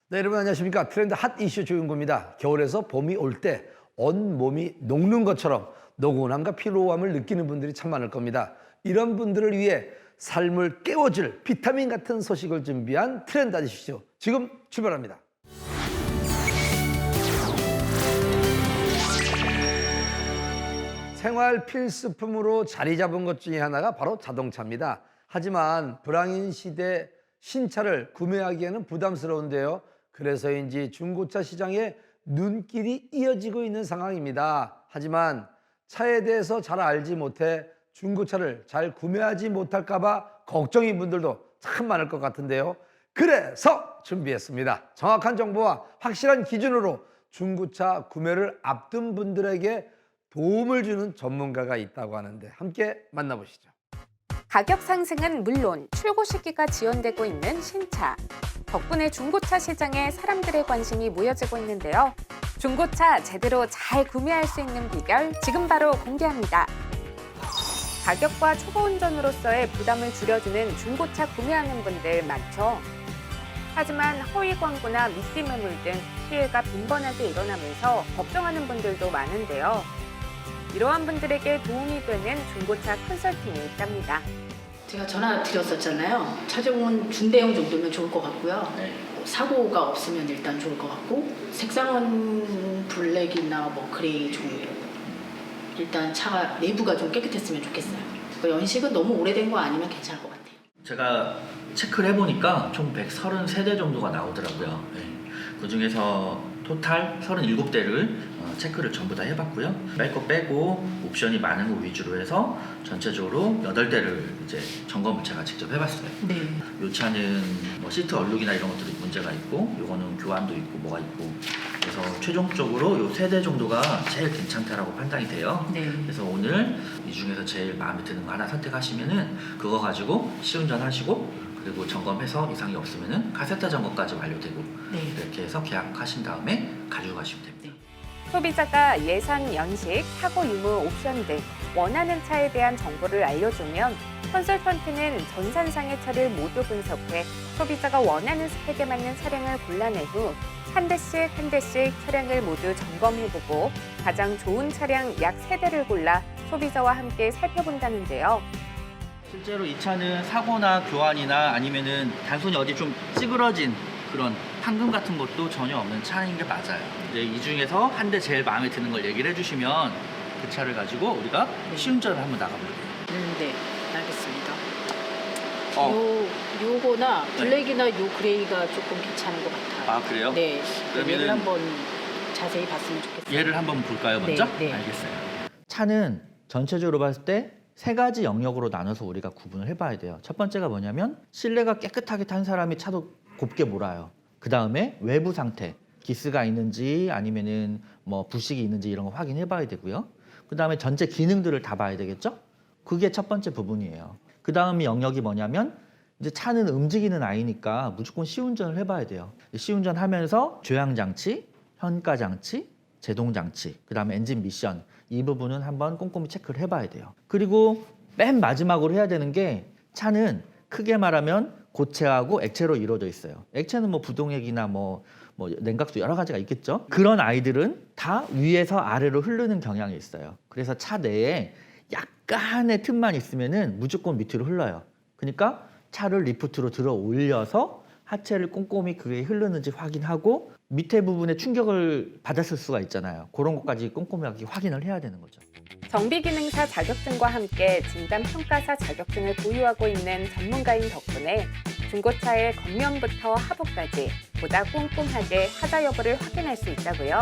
네, 여러분 안녕하십니까. 트렌드 핫 이슈 조윤구입니다. 겨울에서 봄이 올 때 온몸이 녹는 것처럼 노곤함과 피로함을 느끼는 분들이 참 많을 겁니다. 이런 분들을 위해 삶을 깨워줄 비타민 같은 소식을 준비한 트렌드 핫 이슈 지금 출발합니다. 생활 필수품으로 자리 잡은 것 중에 하나가 바로 자동차입니다. 하지만 불황인 시대 신차를 구매하기에는 부담스러운데요. 그래서인지 중고차 시장에 눈길이 이어지고 있는 상황입니다. 하지만 차에 대해서 잘 알지 못해 중고차를 잘 구매하지 못할까 봐 걱정인 분들도 참 많을 것 같은데요. 그래서 준비했습니다. 정확한 정보와 확실한 기준으로 중고차 구매를 앞둔 분들에게 도움을 주는 전문가가 있다고 하는데 함께 만나보시죠. 가격 상승은 물론 출고 시기가 지연되고 있는 신차. 덕분에 중고차 시장에 사람들의 관심이 모여지고 있는데요. 중고차 제대로 잘 구매할 수 있는 비결 지금 바로 공개합니다. 가격과 초보 운전으로서의 부담을 줄여주는 중고차 구매하는 분들 많죠. 하지만 허위 광고나 미끼 매물 등 피해가 빈번하게 일어나면서 걱정하는 분들도 많은데요. 이러한 분들에게 도움이 되는 중고차 컨설팅이 있답니다. 제가 전화 드렸었잖아요. 차종은 중대형 정도면 좋을 것 같고요. 사고가 없으면 일단 좋을 것 같고 색상은 블랙이나 뭐 그레이 종류. 일단 차가 내부가 좀 깨끗했으면 좋겠어요. 연식은 너무 오래된 거 아니면 괜찮을 것 같아요. 제가 체크를 해보니까 총 133대 정도가 나오더라고요. 그 중에서 토탈 37대를 체크를 전부 다 해봤고요. 뺄 거 빼고 옵션이 많은 거 위주로 해서 전체적으로 8대를 이제 점검을 제가 직접 해봤어요. 네. 이 차는 뭐 시트 얼룩이나 이런 것들이 문제가 있고, 요거는 교환도 있고 뭐가 있고, 그래서 최종적으로 요 3대 정도가 제일 괜찮다라고 판단이 돼요. 네. 그래서 오늘 이 중에서 제일 마음에 드는 거 하나 선택하시면은 그거 가지고 시운전 하시고, 그리고 점검해서 이상이 없으면은 카세타 점검까지 완료되고, 네. 이렇게 해서 계약하신 다음에 가지고 가시면 됩니다. 소비자가 예산, 연식, 사고 유무, 옵션 등 원하는 차에 대한 정보를 알려주면 컨설턴트는 전산상의 차를 모두 분석해 소비자가 원하는 스펙에 맞는 차량을 골라낸 후 한 대씩 한 대씩 차량을 모두 점검해보고 가장 좋은 차량 약 3대를 골라 소비자와 함께 살펴본다는데요. 실제로 이 차는 사고나 교환이나 아니면은 단순히 어디 좀 찌그러진 그런 황금 같은 것도 전혀 없는 차인 게 맞아요. 이제 이 중에서 한 대 제일 마음에 드는 걸 얘기를 해주시면 그 차를 가지고 우리가 시운전을 한번 나가볼게요. 네. 알겠습니다. 요거나 블랙이나 요 그레이가 조금 괜찮은 것 같아요. 아, 그래요? 네. 그러면은- 얘를 한번 자세히 봤으면 좋겠어요. 얘를 한번 볼까요, 먼저? 네. 알겠어요. 차는 전체적으로 봤을 때 3가지 영역으로 나눠서 우리가 구분을 해봐야 돼요. 첫 번째가 뭐냐면 실내가 깨끗하게 탄 사람이 차도 곱게 몰아요. 그 다음에 외부 상태, 기스가 있는지 아니면은 뭐 부식이 있는지 이런 거 확인해봐야 되고요. 그 다음에 전체 기능들을 다 봐야 되겠죠? 그게 첫 번째 부분이에요. 그 다음 영역이 뭐냐면 이제 차는 움직이는 아이니까 무조건 시운전을 해봐야 돼요. 시운전하면서 조향장치, 현가장치, 제동장치, 그 다음에 엔진 미션 이 부분은 한번 꼼꼼히 체크를 해봐야 돼요. 그리고 맨 마지막으로 해야 되는 게 차는 크게 말하면 고체하고 액체로 이루어져 있어요. 액체는 뭐 부동액이나 뭐 냉각수 여러 가지가 있겠죠. 그런 아이들은 다 위에서 아래로 흐르는 경향이 있어요. 그래서 차 내에 약간의 틈만 있으면은 무조건 밑으로 흘러요. 그러니까 차를 리프트로 들어 올려서 하체를 꼼꼼히 그게 흐르는지 확인하고 밑에 부분에 충격을 받았을 수가 있잖아요. 그런 것까지 꼼꼼하게 확인을 해야 되는 거죠. 정비기능사 자격증과 함께 진단평가사 자격증을 보유하고 있는 전문가인 덕분에 중고차의 겉면부터 하부까지 보다 꼼꼼하게 하자 여부를 확인할 수 있다고요.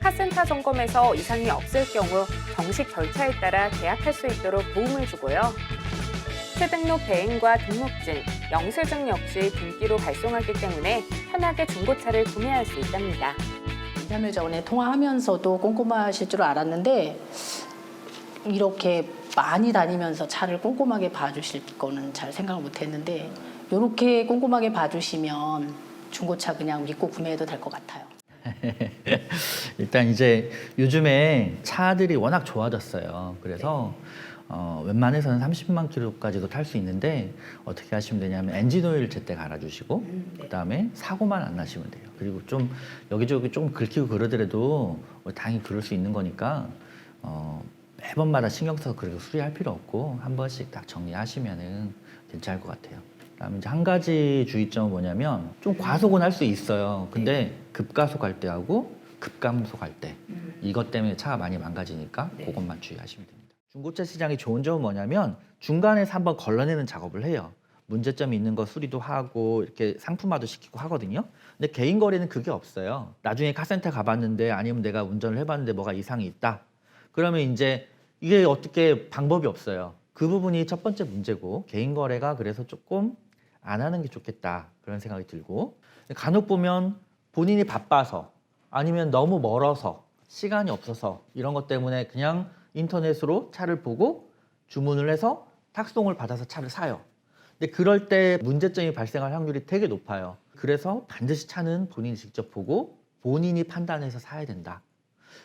카센터 점검에서 이상이 없을 경우 정식 절차에 따라 계약할 수 있도록 도움을 주고요. 세등록 배행과 등록증, 영수증 역시 등기로 발송하기 때문에 편하게 중고차를 구매할 수 있답니다. 2, 3일 전에 통화하면서도 꼼꼼하실 줄 알았는데 이렇게 많이 다니면서 차를 꼼꼼하게 봐주실 거는 잘 생각을 못했는데 이렇게 꼼꼼하게 봐주시면 중고차 그냥 믿고 구매해도 될 것 같아요. 일단 이제 요즘에 차들이 워낙 좋아졌어요. 그래서 웬만해서는 30만 킬로까지도 탈 수 있는데 어떻게 하시면 되냐면 엔진 오일 제때 갈아주시고 그다음에 사고만 안 나시면 돼요. 그리고 좀 여기저기 좀 긁히고 그러더라도 당연히 그럴 수 있는 거니까 매번마다 신경 써서 그렇게 수리할 필요 없고 한 번씩 딱 정리하시면은 괜찮을 것 같아요. 그다음에 이제 한 가지 주의점은 뭐냐면 좀 과속은 할 수 있어요. 근데 급가속할 때하고 급감속할 때 이것 때문에 차가 많이 망가지니까 그것만 주의하시면 됩니다. 중고차 시장이 좋은 점은 뭐냐면 중간에서 한번 걸러내는 작업을 해요. 문제점이 있는 거 수리도 하고 이렇게 상품화도 시키고 하거든요. 근데 개인 거래는 그게 없어요. 나중에 카센터 가봤는데 아니면 내가 운전을 해봤는데 뭐가 이상이 있다. 그러면 이제 이게 어떻게 방법이 없어요. 그 부분이 첫 번째 문제고 개인 거래가 그래서 조금 안 하는 게 좋겠다 그런 생각이 들고 간혹 보면 본인이 바빠서 아니면 너무 멀어서 시간이 없어서 이런 것 때문에 그냥 인터넷으로 차를 보고 주문을 해서 탁송을 받아서 차를 사요. 근데 그럴 때 문제점이 발생할 확률이 되게 높아요. 그래서 반드시 차는 본인이 직접 보고 본인이 판단해서 사야 된다.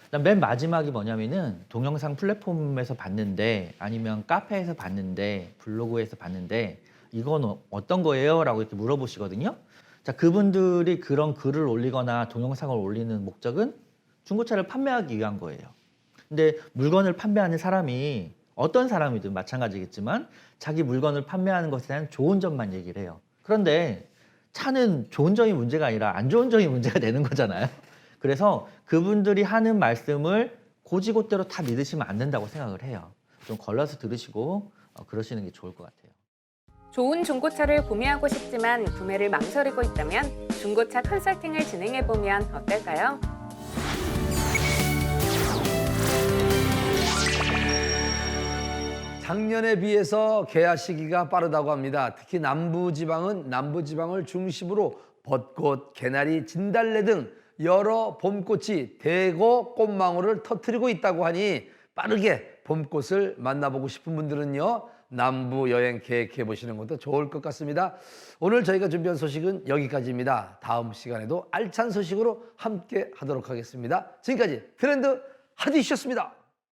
그다음 맨 마지막이 뭐냐면은 동영상 플랫폼에서 봤는데 아니면 카페에서 봤는데 블로그에서 봤는데 이건 어떤 거예요? 라고 이렇게 물어보시거든요. 자, 그분들이 그런 글을 올리거나 동영상을 올리는 목적은 중고차를 판매하기 위한 거예요. 근데 물건을 판매하는 사람이 어떤 사람이든 마찬가지겠지만 자기 물건을 판매하는 것에 대한 좋은 점만 얘기를 해요. 그런데 차는 좋은 점이 문제가 아니라 안 좋은 점이 문제가 되는 거잖아요. 그래서 그분들이 하는 말씀을 고지고대로 다 믿으시면 안 된다고 생각을 해요. 좀 걸러서 들으시고 그러시는 게 좋을 것 같아요. 좋은 중고차를 구매하고 싶지만 구매를 망설이고 있다면 중고차 컨설팅을 진행해보면 어떨까요? 작년에 비해서 개화 시기가 빠르다고 합니다. 특히 남부지방은 남부지방을 중심으로 벚꽃, 개나리, 진달래 등 여러 봄꽃이 대거 꽃망울을 터뜨리고 있다고 하니 빠르게 봄꽃을 만나보고 싶은 분들은요. 남부 여행 계획해 보시는 것도 좋을 것 같습니다. 오늘 저희가 준비한 소식은 여기까지입니다. 다음 시간에도 알찬 소식으로 함께 하도록 하겠습니다. 지금까지 트렌드 하디슈였습니다.